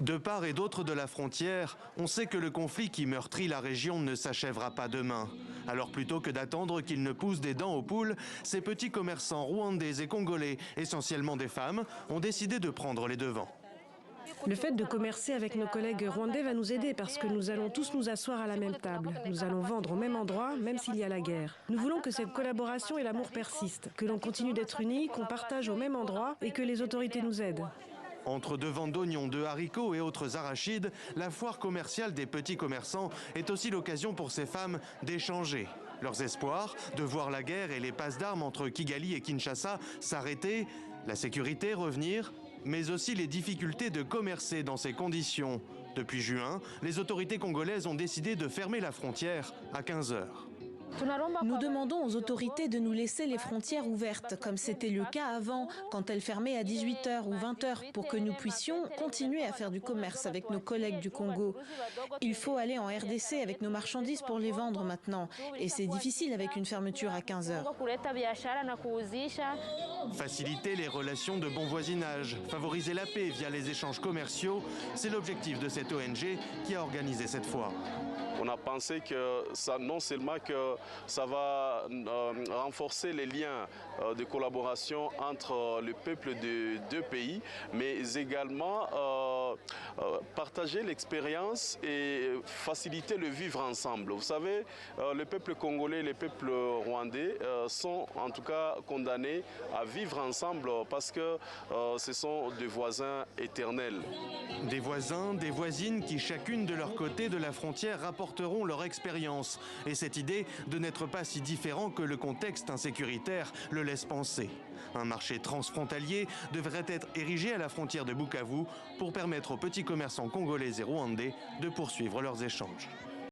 De part et d'autre de la frontière, on sait que le conflit qui meurtrit la région ne s'achèvera pas demain. Alors plutôt que d'attendre qu'ils ne poussent des dents aux poules, ces petits commerçants rwandais et congolais, essentiellement des femmes, ont décidé de prendre les devants. Le fait de commercer avec nos collègues rwandais va nous aider parce que nous allons tous nous asseoir à la même table. Nous allons vendre au même endroit, même s'il y a la guerre. Nous voulons que cette collaboration et l'amour persistent, que l'on continue d'être unis, qu'on partage au même endroit et que les autorités nous aident. Entre deux ventes d'oignons, de haricots et autres arachides, la foire commerciale des petits commerçants est aussi l'occasion pour ces femmes d'échanger. Leurs espoirs, de voir la guerre et les passes d'armes entre Kigali et Kinshasa s'arrêter, la sécurité revenir, mais aussi les difficultés de commercer dans ces conditions. Depuis juin, les autorités congolaises ont décidé de fermer la frontière à 15 heures. Nous demandons aux autorités de nous laisser les frontières ouvertes, comme c'était le cas avant, quand elles fermaient à 18h ou 20h, pour que nous puissions continuer à faire du commerce avec nos collègues du Congo. Il faut aller en RDC avec nos marchandises pour les vendre maintenant, et c'est difficile avec une fermeture à 15h. Faciliter les relations de bon voisinage, favoriser la paix via les échanges commerciaux, c'est l'objectif de cette ONG qui a organisé cette foire. On a pensé que non seulement que ça va renforcer les liens de collaboration entre le peuple de deux pays, mais également partager l'expérience et faciliter le vivre ensemble. Vous savez, le peuple congolais et le peuple rwandais sont en tout cas condamnés à vivre ensemble parce que ce sont des voisins éternels. Des voisins, des voisines qui chacune de leur côté de la frontière rapporteront leur expérience. Et cette idée de n'être pas si différent que le contexte insécuritaire le laisse penser. Un marché transfrontalier devrait être érigé à la frontière de Bukavu pour permettre aux petits commerçants congolais et rwandais de poursuivre leurs échanges.